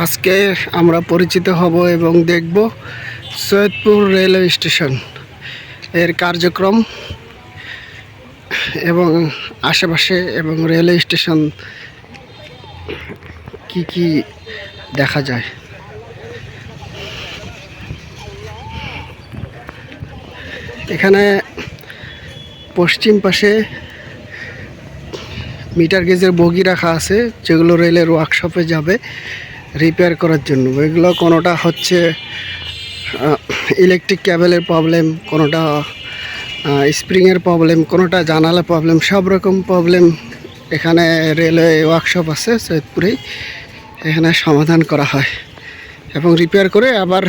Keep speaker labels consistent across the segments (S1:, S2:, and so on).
S1: আজকে আমরা পরিচিত হব এবং দেখব সৈয়দপুর রেলওয়ে স্টেশন এর কার্যক্রম এবং আশেপাশে এবং রেলওয়ে স্টেশন কি দেখা যায়। এখানে পশ্চিম পাশে মিটার গেজের বগি রাখা আছে, যেগুলো রেলের ওয়ার্কশপে যাবে রিপেয়ার করার জন্য। এগুলো কোনোটা হচ্ছে ইলেকট্রিক ক্যাবেলের প্রবলেম, কোনোটা স্প্রিংয়ের প্রবলেম, কোনোটা জানালা প্রবলেম, সব রকম প্রবলেম এখানে রেলওয়ে ওয়ার্কশপ আছে সৈয়দপুরেই। এখানে সমাধান করা হয় এবং রিপেয়ার করে আবার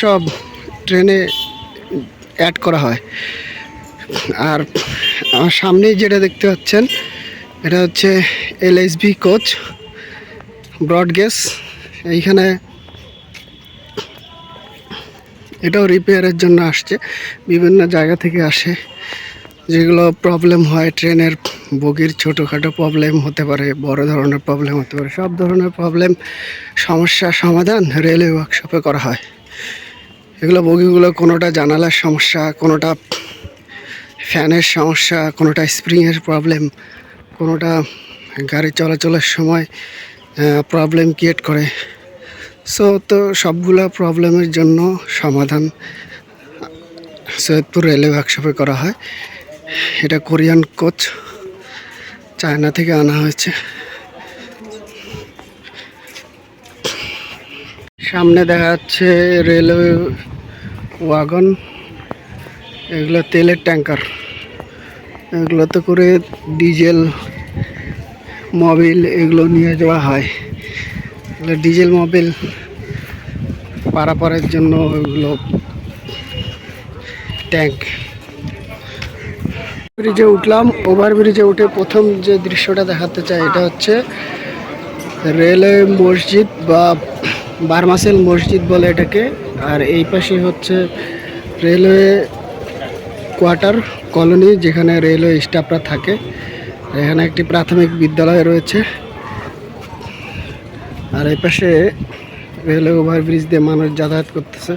S1: সব ট্রেনে অ্যাড করা হয়। আর আমার সামনেই যেটা দেখতে পাচ্ছেন, এটা হচ্ছে এলএসবি কোচ ব্রড গেজ। এইখানে এটাও রিপেয়ারের জন্য আসছে, বিভিন্ন জায়গা থেকে আসে। যেগুলো প্রবলেম হয় ট্রেনের বগির, ছোটোখাটো প্রবলেম হতে পারে, বড় ধরনের প্রবলেম হতে পারে, সব ধরনের প্রবলেম সমস্যা সমাধান রেলওয়ে ওয়ার্কশপে করা হয়। এগুলো বগিগুলো কোনোটা জানালার সমস্যা, কোনোটা ফ্যানের সমস্যা, কোনোটা স্প্রিংয়ের প্রবলেম, কোনোটা গাড়ি চলাচলের সময় প্রবলেম ক্রিয়েট করে। তো সবগুলো প্রবলেমের জন্য সমাধান সৈয়দপুর রেলওয়ে ওয়ার্কশপে করা হয়। এটা কোরিয়ান কোচ, চায়না থেকে আনা হয়েছে। সামনে দেখা যাচ্ছে রেলওয়ে ওয়াগন, এগুলো তেলের ট্যাঙ্কার। এগুলোতে করে ডিজেল, মোবিল এগুলো নিয়ে যাওয়া হয়। এগুলো ডিজেল মোবিল পারাপারের জন্য এগুলো ট্যাঙ্ক। ব্রিজে উঠলাম, ওভারব্রিজে উঠে প্রথম যে দৃশ্যটা দেখাতে চাই, এটা হচ্ছে রেলওয়ে মসজিদ বা বারমাসেল মসজিদ বলে এটাকে। আর এই পাশে হচ্ছে রেলওয়ে কোয়ার্টার কলোনি, যেখানে রেলওয়ে স্টাফরা থাকে। এখানে একটি প্রাথমিক বিদ্যালয় রয়েছে। আর এই পাশে রেলওয়ে ওভারব্রিজ দিয়ে মানুষ যাতায়াত করতেছে।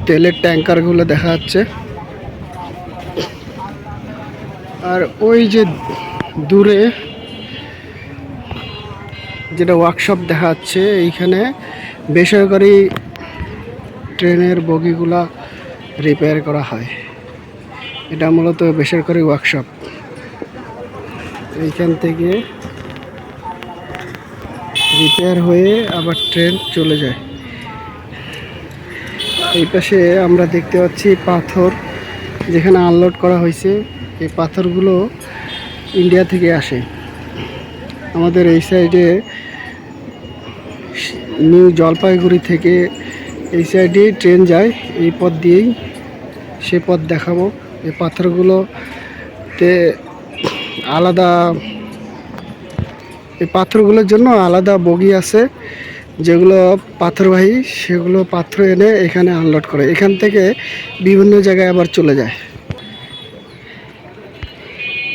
S1: তেলের ট্যাঙ্কারগুলো দেখা যাচ্ছে। আর ওই যে দূরে যেটা ওয়ার্কশপ দেখা যাচ্ছে, এইখানে বেসরকারি ট্রেনের বগিগুলা রিপেয়ার করা হয়। এটা মূলত বেসরকারি ওয়ার্কশপ। এইখান থেকে রিপেয়ার হয়ে আবার ট্রেন চলে যায়। এই পাশে আমরা দেখতে পাচ্ছি পাথর, যেখানে আনলোড করা হয়েছে। এই পাথরগুলো ইন্ডিয়া থেকে আসে। আমাদের এই সাইডে নিউ জলপাইগুড়ি থেকে এই সাইডে ট্রেন যায়, এই পথ দিয়েই। সে পথ দেখাবো। এই পাথরগুলোতে আলাদা, এই পাথরগুলোর জন্য আলাদা বগি আছে, যেগুলো পাথরবাহী। সেগুলো পাথর এনে এখানে আনলোড করে, এখান থেকে বিভিন্ন জায়গায় আবার চলে যায়।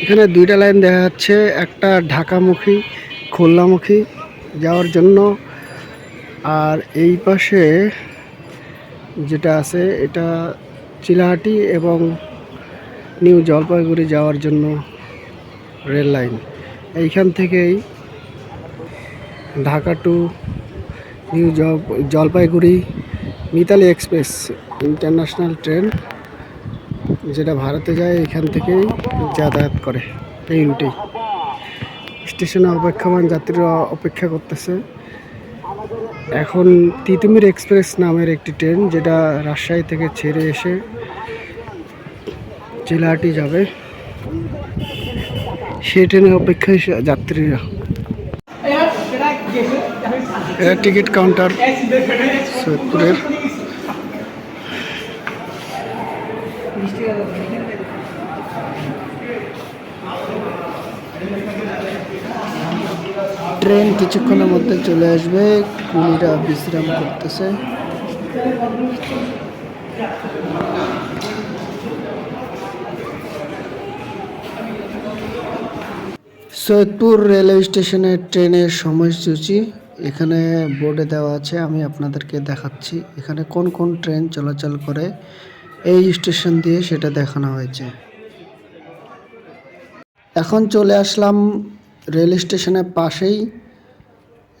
S1: এখানে দুইটা লাইন দেখা যাচ্ছে, একটা ঢাকামুখী, খুলনামুখী যাওয়ার জন্য। আর এই পাশে যেটা আছে, এটা চিলাহাটি এবং নিউ জলপাইগুড়ি যাওয়ার জন্য রেল লাইন। এইখান থেকেই Dhaka to New Jalpaiguri Mitali express international train, যেটা ভারতে যায়, এখান থেকেই যাতায়াত করে এই রুটেই। স্টেশনে অপেক্ষমান যাত্রীরা অপেক্ষা করতেছে। এখন তিতুমির এক্সপ্রেস নামের একটি ট্রেন, যেটা রাজশাহী থেকে ছেড়ে এসে চিলাহাটি যাবে, সেই ট্রেনের অপেক্ষায় যাত্রীরা। Ticket counter সৈয়দপুরের। ট্রেন কিছুক্ষণের মধ্যে চলে আসবে। কুলিরা বিশ্রাম করতেছে। সৈয়দপুর রেলওয়ে স্টেশনের ট্রেনের সময়সূচি এখানে বোর্ডে দেওয়া আছে, আমি আপনাদেরকে দেখাচ্ছি। এখানে কোন কোন ট্রেন চলাচল করে এই স্টেশন দিয়ে সেটা দেখানো হয়েছে। এখন চলে আসলাম রেল স্টেশনের পাশেই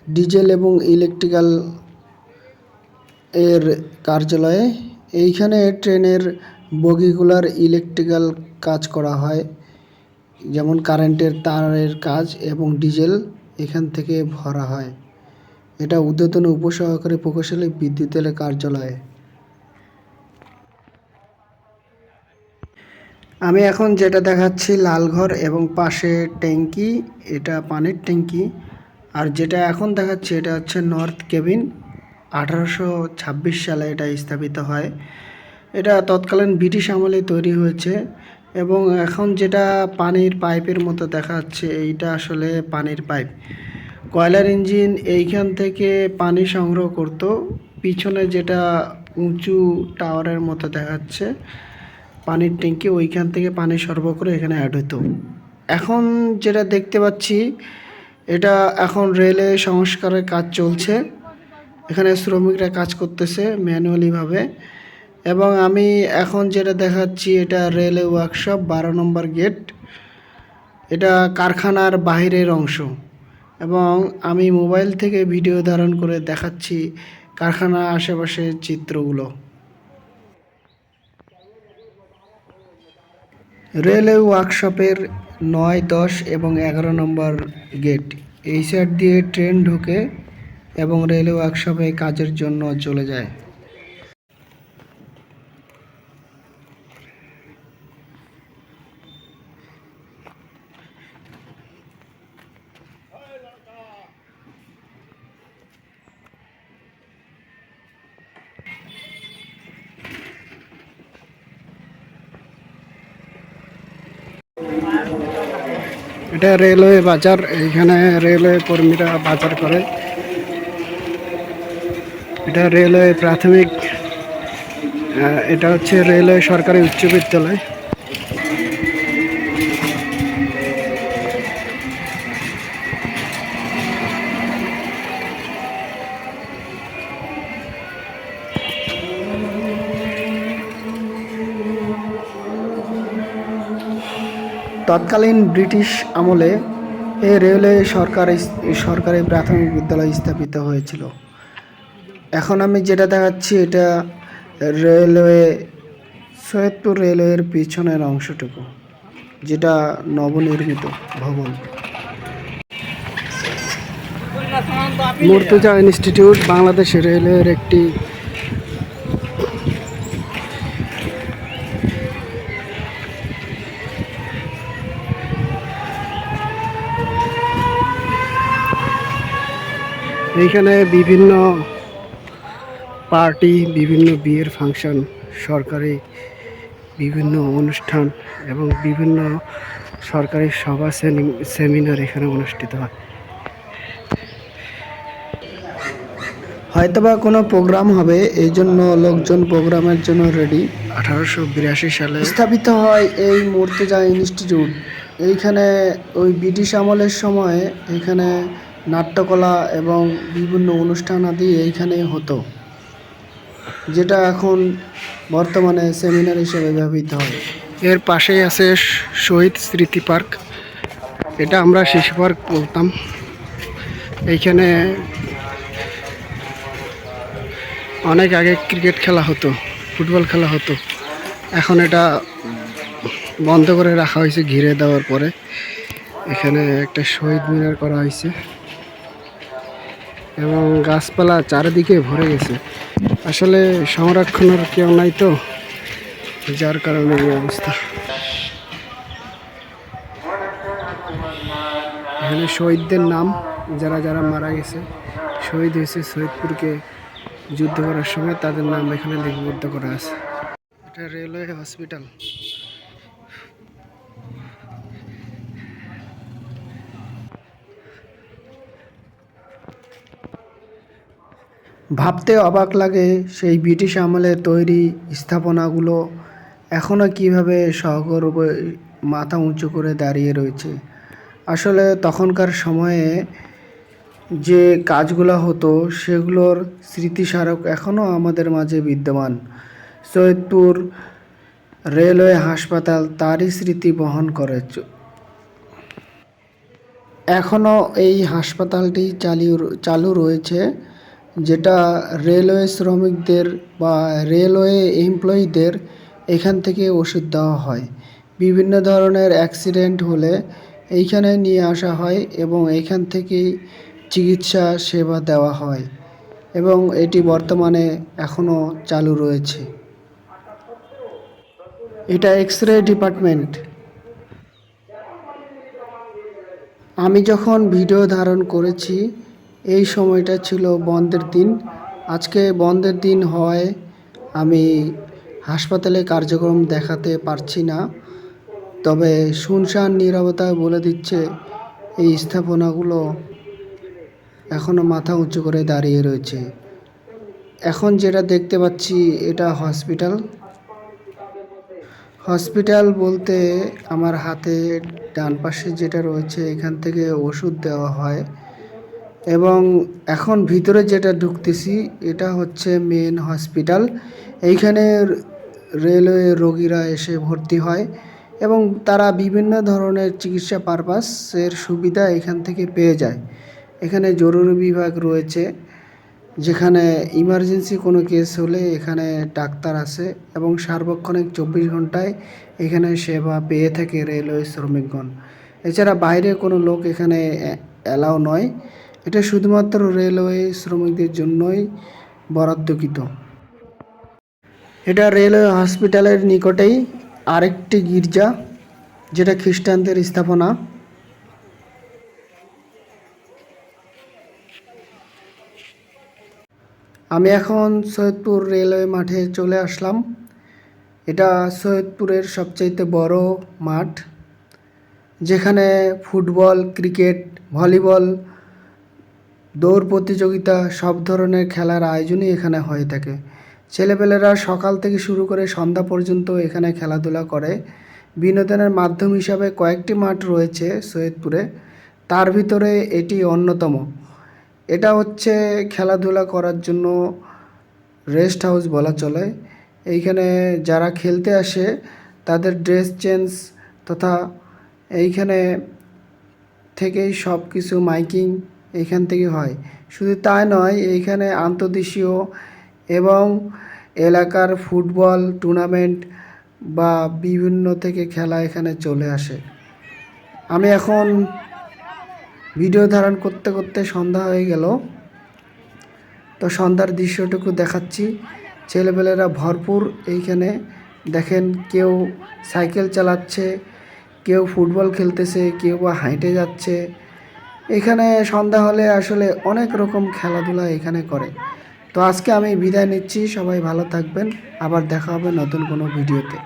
S1: ডিজেল এবং ইলেকট্রিক্যাল এর কার্যালয়ে। এইখানে ট্রেনের বগিগুলার ইলেকট্রিক্যাল কাজ করা হয়, যেমন কারেন্টের তারের কাজ এবং ডিজেল এখান থেকে ভরা হয়। এটা ঊর্ধ্বতন উপসহকারী প্রকৌশলী বিদ্যুতের কার্যালয়ে। আমি এখন যেটা দেখাচ্ছি লালঘর এবং পাশে ট্যাঙ্কি, এটা পানির ট্যাঙ্কি। আর যেটা এখন দেখাচ্ছি এটা হচ্ছে নর্থ কেবিন। 1826 সালে এটা স্থাপিত হয়। এটা তৎকালীন ব্রিটিশ আমলে তৈরি হয়েছে। এবং এখন যেটা পানির পাইপের মতো দেখা যাচ্ছে এইটা আসলে পানির পাইপ। কয়লার ইঞ্জিন এইখান থেকে পানি সংগ্রহ করত। পিছনে যেটা উঁচু টাওয়ারের মতো দেখাচ্ছে পানির ট্যাঙ্কি, ওইখান থেকে পানি সরবরাহ করে এখানে অ্যাড হতো। এখন যেটা দেখতে পাচ্ছি এটা এখন রেলে সংস্কারের কাজ চলছে। এখানে শ্রমিকরা কাজ করতেছে ম্যানুয়ালিভাবে। এবং আমি এখন যেটা দেখাচ্ছি এটা রেলওয়ে ওয়ার্কশপ 12 নম্বর গেট। এটা কারখানার বাহিরের অংশ। এবং আমি মোবাইল থেকে ভিডিও ধারণ করে দেখাচ্ছি কারখানার আশেপাশের চিত্রগুলো। রেলওয়ে ওয়ার্কশপের 9, 10 এবং 11 নম্বর গেট এই সাইড দিয়ে ট্রেন ঢোকে এবং রেলওয়ে ওয়ার্কশপে কাজের জন্য চলে যায়। এটা রেলওয়ে বাজার, এইখানে রেলওয়ে কর্মীরা বাজার করে। এটা রেলওয়ে প্রাথমিক, এটা হচ্ছে রেলওয়ে সরকারি উচ্চ বিদ্যালয়। তৎকালীন ব্রিটিশ আমলে এই রেলওয়ে সরকারি প্রাথমিক বিদ্যালয় স্থাপিত হয়েছিল। এখন আমি যেটা দেখাচ্ছি এটা রেলওয়ে সৈয়দপুর রেলওয়ের পিছনের অংশটুকু, যেটা নবনির্মিত ভবন। মুর্তজা ইনস্টিটিউট বাংলাদেশ রেলওয়ের একটি এইখানে বিভিন্ন পার্টি, বিভিন্ন বিয়ের ফাংশন, সরকারি বিভিন্ন অনুষ্ঠান এবং বিভিন্ন সরকারি সভা সেমিনার এখানে অনুষ্ঠিত হয়। হয়তোবা কোনো প্রোগ্রাম হবে, এই জন্য লোকজন প্রোগ্রামের জন্য রেডি। 1882 সালে স্থাপিত হয় এই মুর্তজা ইনস্টিটিউট। এইখানে ওই ব্রিটিশ আমলের সময় এখানে নাট্যকলা এবং বিভিন্ন অনুষ্ঠান আদি এইখানেই হতো, যেটা এখন বর্তমানে সেমিনার হিসেবে ব্যবহৃত হয়। এর পাশেই আছে শহীদ স্মৃতি পার্ক, এটা আমরা শিশু পার্ক বলতাম। এইখানে অনেক আগে ক্রিকেট খেলা হতো, ফুটবল খেলা হতো। এখন এটা বন্ধ করে রাখা হয়েছে ঘিরে দেওয়ার পরে। এখানে একটা শহীদ মিনার করা হয়েছে এবং গাছপালা চারিদিকে ভরে গেছে। আসলে সংরক্ষণের কেউ নাই তো, যার কারণে এই অবস্থা। এখানে শহীদদের নাম, যারা যারা মারা গেছে, শহীদ হয়েছে সৈয়দপুরকে যুদ্ধ করার সময়, তাদের নাম এখানে লিপিবদ্ধ করা আছে। এটা রেলওয়ে হসপিটাল। ভাবতে অবাক লাগে সেই ব্রিটিশ আমলে তৈরি স্থাপনাগুলো এখনও কীভাবে সগর্বে মাথা উঁচু করে দাঁড়িয়ে রয়েছে। আসলে তখনকার সময়ে যে কাজগুলো হতো সেগুলোর স্মৃতিস্মারক এখনও আমাদের মাঝে বিদ্যমান। সৈয়দপুর রেলওয়ে হাসপাতাল তারই স্মৃতি বহন করে। এখনও এই হাসপাতালটি চালু রয়েছে, যেটা রেলওয়ে শ্রমিকদের বা রেলওয়ে এমপ্লয়ীদের এখান থেকে ওষুধ দেওয়া হয়। বিভিন্ন ধরনের অ্যাক্সিডেন্ট হলে এইখানে নিয়ে আসা হয় এবং এইখান থেকেই চিকিৎসা সেবা দেওয়া হয় এবং এটি বর্তমানে এখনও চালু রয়েছে। এটা এক্স রে ডিপার্টমেন্ট। আমি যখন ভিডিও ধারণ করেছি এই সময়টা ছিল বন্ধের দিন। আজকে বন্ধের দিন হওয়ায় আমি হাসপাতালে কার্যক্রম দেখাতে পারছি না, তবে শুনশান নীরবতায় বলে দিচ্ছে এই স্থাপনাগুলো এখনও মাথা উঁচু করে দাঁড়িয়ে রয়েছে। এখন যেটা দেখতে পাচ্ছি এটা হসপিটাল বলতে আমার হাতে ডান পাশে যেটা রয়েছে এখান থেকে ওষুধ দেওয়া হয় এবং এখন ভিতরে যেটা ঢুকতেছি এটা হচ্ছে মেন হসপিটাল। এইখানে রেলওয়ে রোগীরা এসে ভর্তি হয় এবং তারা বিভিন্ন ধরনের চিকিৎসা পারপাসের সুবিধা এখান থেকে পেয়ে যায়। এখানে জরুরি বিভাগ রয়েছে, যেখানে ইমার্জেন্সি কোনো কেস হলে এখানে ডাক্তার আছে এবং সার্বক্ষণিক 24 ঘন্টায় এখানে সেবা পেয়ে থাকে রেলওয়ে শ্রমিকগণ। এছাড়া বাইরে কোনো লোক এখানে অ্যালাউ নয়, এটা শুধুমাত্র রেলওয়ে শ্রমিকদের জন্যই বরাদ্দকৃত। এটা রেলওয়ে হসপিটালের নিকটেই আরেকটি গির্জা, যেটা খ্রিস্টানদের স্থাপনা। আমি এখন সৈয়দপুর রেলওয়ে মাঠে চলে আসলাম। এটা সৈয়দপুরের সবচাইতে বড় মাঠ, যেখানে ফুটবল, ক্রিকেট, ভলিবল, দৌড় প্রতিযোগিতা সব ধরনের খেলার আয়োজনই এখানে হয়ে থাকে। ছেলেপেলেরা সকাল থেকে শুরু করে সন্ধ্যা পর্যন্ত এখানে খেলাধুলা করে। বিনোদনের মাধ্যম হিসাবে কয়েকটি মাঠ রয়েছে সৈয়দপুরে, তার ভিতরে এটি অন্যতম। এটা হচ্ছে খেলাধুলা করার জন্য রেস্ট হাউস বলা চলে। এইখানে যারা খেলতে আসে তাদের ড্রেস চেঞ্জ তথা এইখানে থেকেই সব কিছু মাইকিং এইখান থেকে হয়। শুধু তাই নয়, এইখানে আন্তদেশীয় এবং এলাকার ফুটবল টুর্নামেন্ট বা বিভিন্ন থেকে খেলা এখানে চলে আসে। আমি এখন ভিডিও ধারণ করতে করতে সন্ধ্যা হয়ে গেল, তো সন্ধ্যার দৃশ্যটুকু দেখাচ্ছি। ছেলেপেলেরা ভরপুর এইখানে, দেখেন কেউ সাইকেল চালাচ্ছে, কেউ ফুটবল খেলতেছে, কেউ বা হাঁটে যাচ্ছে। এখানে সন্ধ্যা হলে আসলে অনেক রকম খেলাধুলা এখানে করে। তো আজকে আমি বিদায় নিচ্ছি, সবাই ভালো থাকবেন, আবার দেখা হবে নতুন কোনো ভিডিওতে।